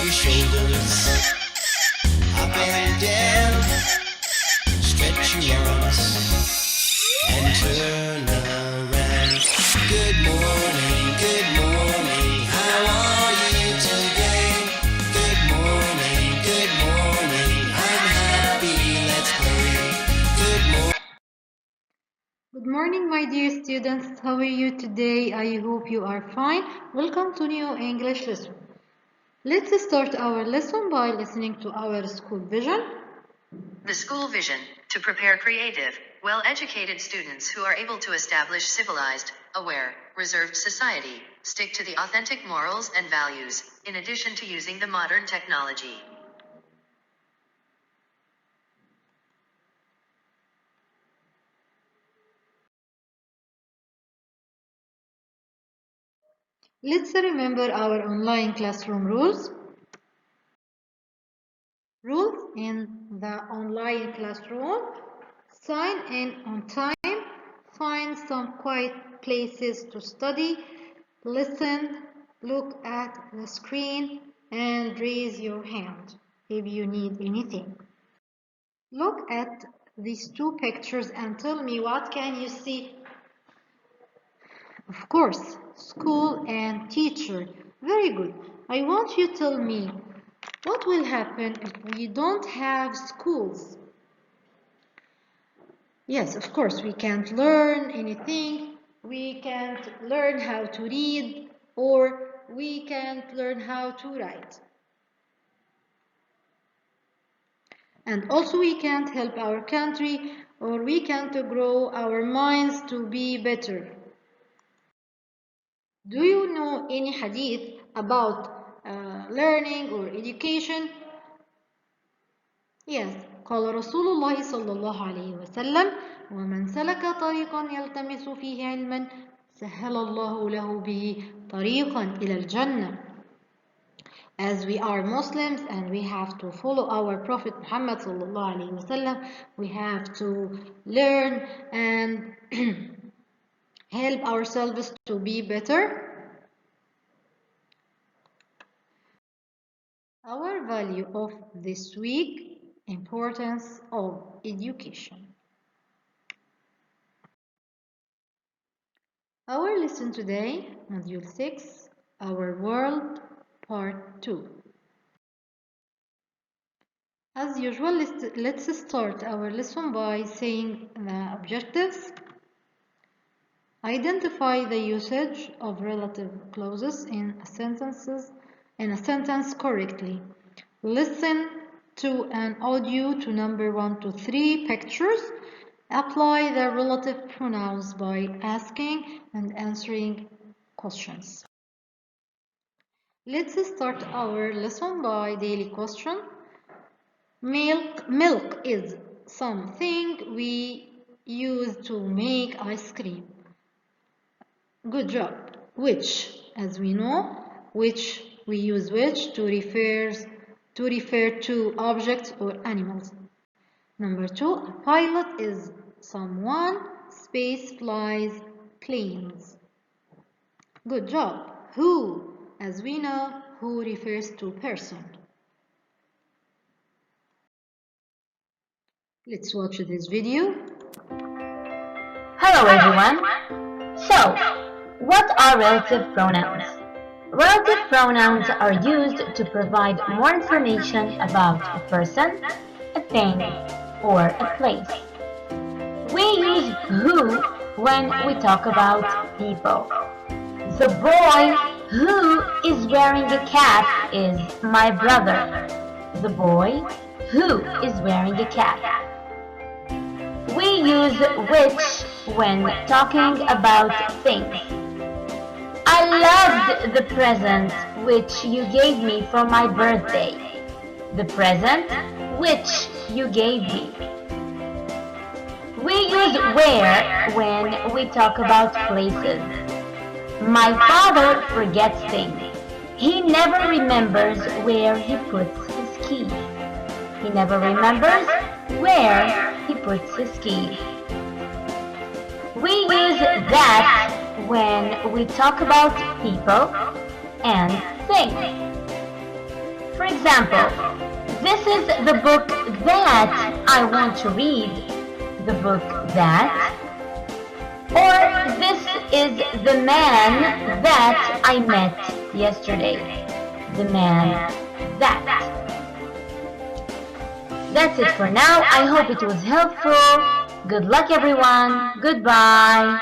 your shoulders, up and down, stretch your arms, and turn around. Good morning, how are you today? Good morning, I'm happy, let's play. Good morning, my dear students. How are you today? I hope you are fine. Welcome to new English lesson. Let's start our lesson by listening to our school vision. The school vision, to prepare creative, well-educated students who are able to establish civilized, aware, reserved society, stick to the authentic morals and values, in addition to using the modern technology. Let's remember our online classroom rules. Rules in the online classroom: sign in on time, find some quiet places to study, listen, look at the screen, and raise your hand if you need anything. Look at these two pictures and tell me, what can you see? Of course, school and teacher. Very good. I want you to tell me, what will happen if we don't have schools? Yes, of course, we can't learn anything. We can't learn how to read, or we can't learn how to write. And also we can't help our country, or we can't grow our minds to be better. Do you know any hadith about learning or education? Yes. قال رسول الله صلى الله عليه وسلم: ومن سلك طريقا يلتمس فيه علما سهل الله له به طريقا إلى الجنة. As we are Muslims and we have to follow our Prophet Muhammad صلى الله عليه وسلم, we have to learn and help ourselves to be better. Our value of this week: importance of education. Our lesson today, Module 6, Our World, Part 2. As usual, let's start our lesson by saying the objectives. Identify the usage of relative clauses in a sentence correctly. Listen to an audio to number 1 to 3 pictures. Apply the relative pronouns by asking and answering questions. Let's start our lesson by daily question. Milk is something we use to make ice cream. Good job. Which, as we know, which we use which to refer to objects or animals. Number 2, a pilot is someone, space flies planes. Good job. Who, as we know, who refers to person. Let's watch this video. Hello everyone. So, what are relative pronouns? Relative pronouns are used to provide more information about a person, a thing, or a place. We use who when we talk about people. The boy who is wearing a cap is my brother. The boy who is wearing a cap. We use which when talking about things. I loved the present which you gave me for my birthday. The present which you gave me. We use where when we talk about places. My father forgets things. He never remembers where he puts his keys. He never remembers where he puts his keys. We use that when we talk about people and things. Example, this is the book that I want to read. The book that. Or this is the man that I met yesterday. The man that. That's it for now. I hope it was helpful. Good luck everyone. Goodbye.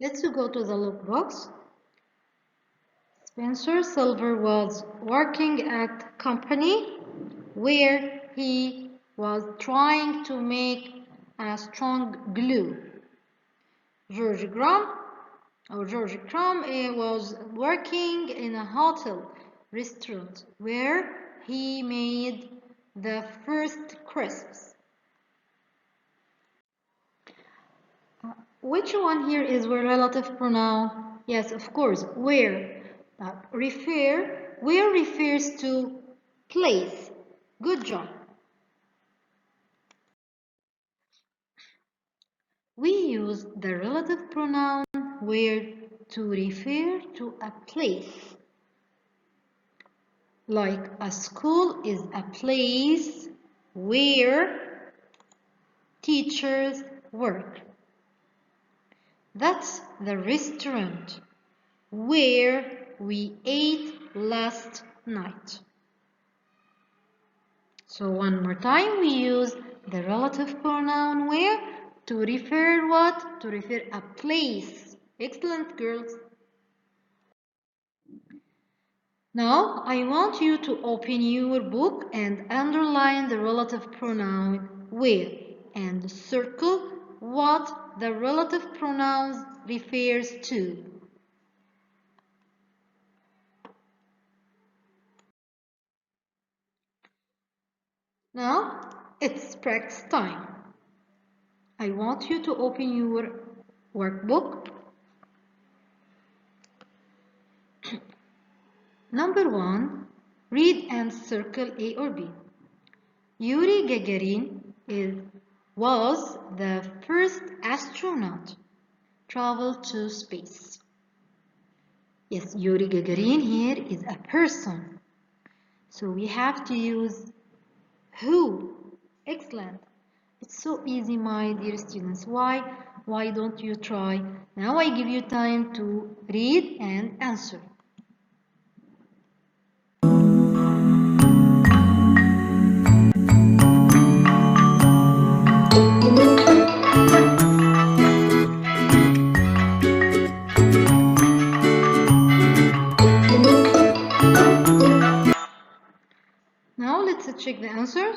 Let's go to the lookbox. Spencer Silver was working at a company where he was trying to make a strong glue. George Crumb was working in a hotel restaurant where he made the first crisps. Which one here is a relative pronoun? Yes, of course. Where? Where refers to place. Good job. We use the relative pronoun where to refer to a place. Like a school is a place where teachers work. That's the restaurant where we ate last night. So one more time, we use the relative pronoun where to refer what? To refer a place. Excellent, girls. Now, I want you to open your book and underline the relative pronoun where and circle what the relative pronoun refers to. Now, it's practice time. I want you to open your workbook. Number 1, read and circle A or B. Yuri Gagarin was the first astronaut traveled to space. Yes, Yuri Gagarin here is a person. So we have to use who. Excellent. It's so easy, my dear students. Why don't you try? Now I give you time to read and answer. Now let's check the answers.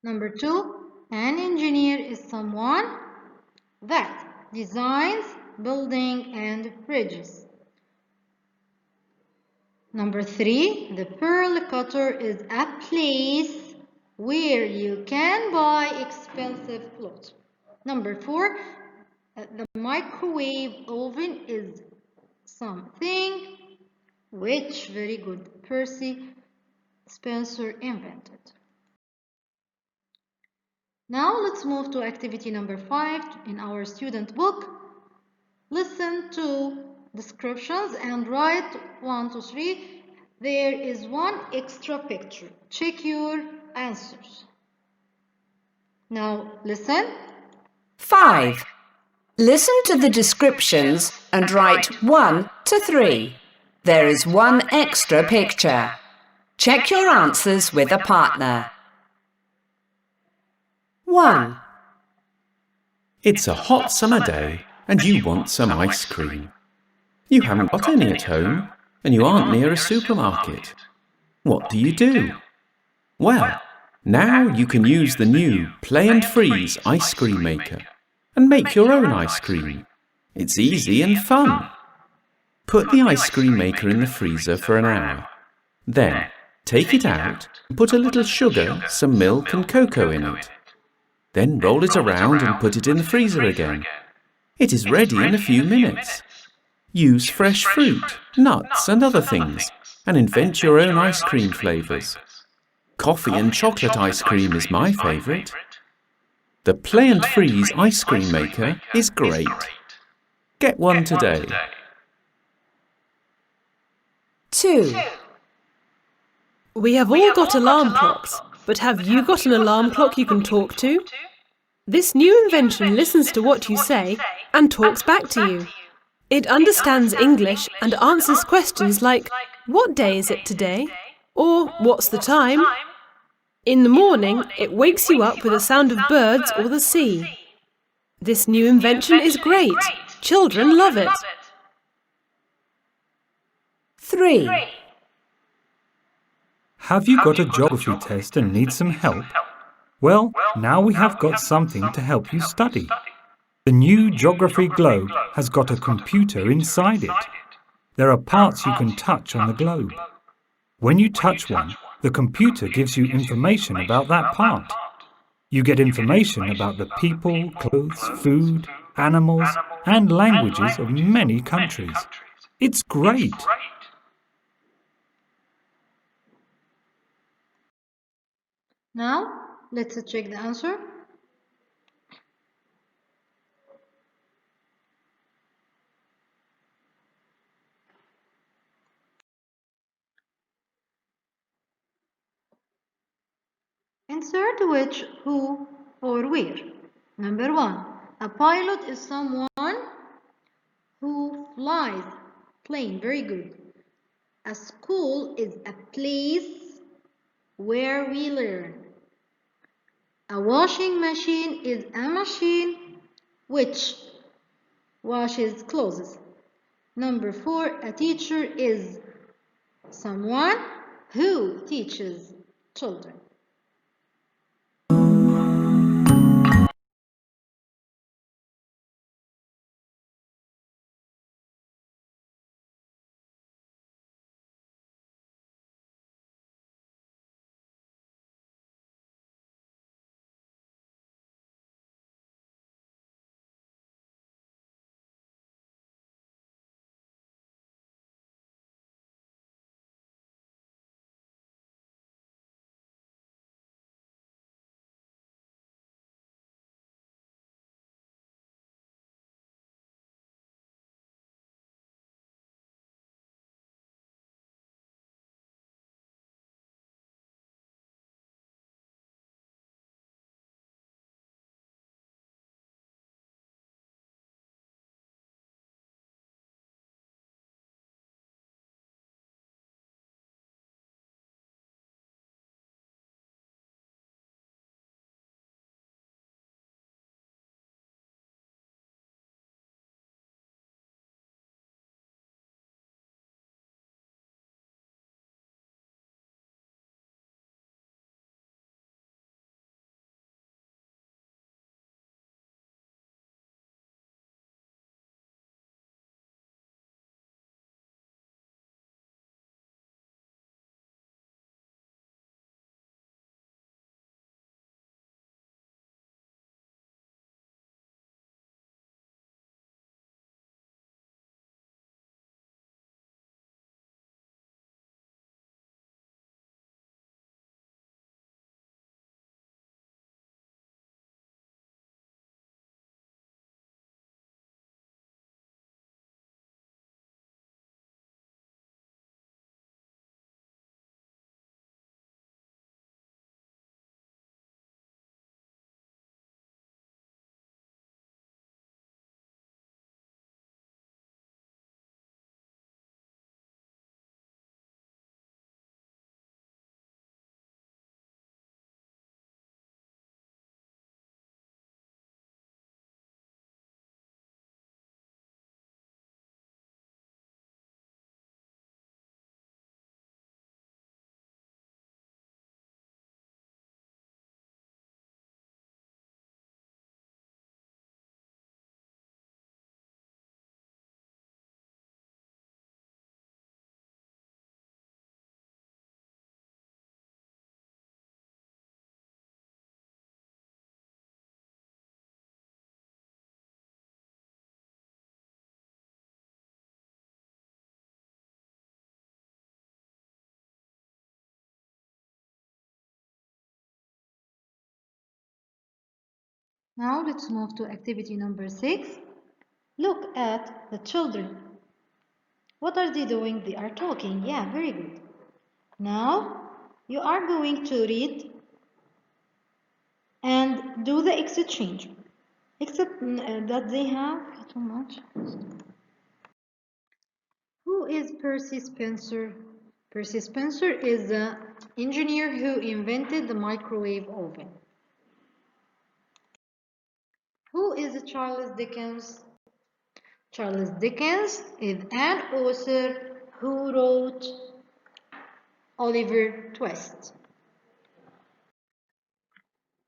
Number 2, an engineer is someone that designs buildings and bridges. Number 3, the pearl cutter is a place where you can buy expensive clothes. Number 4, the microwave oven is something which, very good, Percy Spencer invented. Now let's move to activity number 5 in our student book. Listen to descriptions and write 1 to 3. There is one extra picture. Check your answers. Now listen. 5. Listen to the descriptions and write 1 to 3. There is one extra picture. Check your answers with a partner. 1. It's a hot summer day and you want some ice cream. You haven't got any at home and you aren't near a supermarket. What do? Well, now you can use the new Play and Freeze ice cream maker and make your own ice cream. It's easy and fun. Put the ice cream maker in the freezer for an hour. Then take it out and put a little sugar, some milk and cocoa in it. Then roll it around and put it in the freezer again. It is ready in a few minutes. Use fresh fruit, nuts and other things and invent your own ice cream flavors. Coffee and chocolate ice cream is my favorite. The Play and Freeze ice cream maker is great. Get one today. 2. We have all got alarm clocks, but have you got an alarm clock you can talk to? This new invention listens to what you say and talks back to you. It understands English and answers questions like, "What day is it today?" or "What's the time?" In the morning, it wakes you up with the sound of birds or the sea. This new invention is great. Children love it. 3. Have you got a geography test and need some help? Well, now we have got something to help you study. The new geography globe has got a computer inside it. There are parts you can touch on the globe. When you touch one, the computer gives you information about that part. You get information about the people, clothes, food, animals, and languages of many countries. It's great! Now let's check the answer. Insert which, who, or where. Number 1. A pilot is someone who flies plane. Very good. A school is a place where we learn. A washing machine is a machine which washes clothes. Number 4. A teacher is someone who teaches children. Now let's move to activity number 6. Look at the children. What are they doing? They are talking. Yeah, very good. Now you are going to read and do the exchange. Except that they have too much. Who is Percy Spencer? Percy Spencer is the engineer who invented the microwave oven. Who is Charles Dickens? Charles Dickens is an author who wrote Oliver Twist.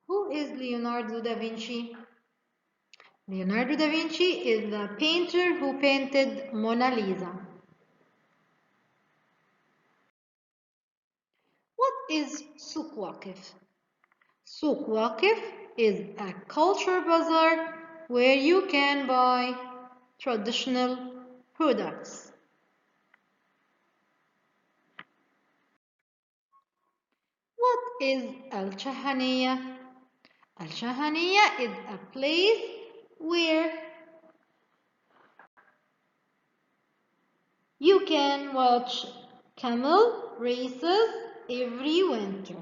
Who is Leonardo da Vinci? Leonardo da Vinci is the painter who painted Mona Lisa. What is Souk Waqif? Souk Waqif is a culture bazaar where you can buy traditional products. What is Al-Shahaniya? Al-Shahaniya is a place where you can watch camel races every winter.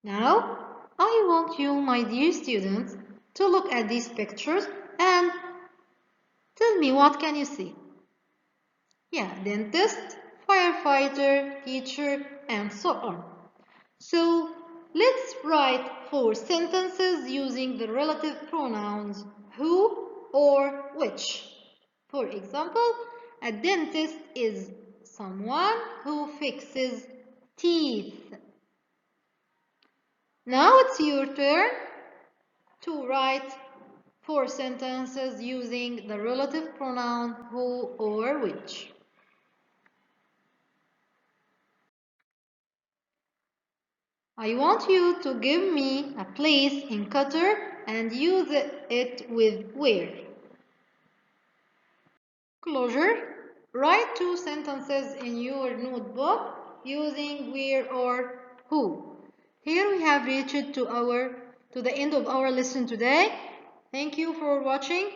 Now, I want you, my dear students, to look at these pictures and tell me what can you see? Yeah, dentist, firefighter, teacher, and so on. So, let's write 4 sentences using the relative pronouns who or which. For example, a dentist is someone who fixes teeth. Now it's your turn to write 4 sentences using the relative pronoun who or which. I want you to give me a place in Qatar and use it with where. Closure. Write 2 sentences in your notebook using where or who. Here we have reached to the end of our lesson today. Thank you for watching.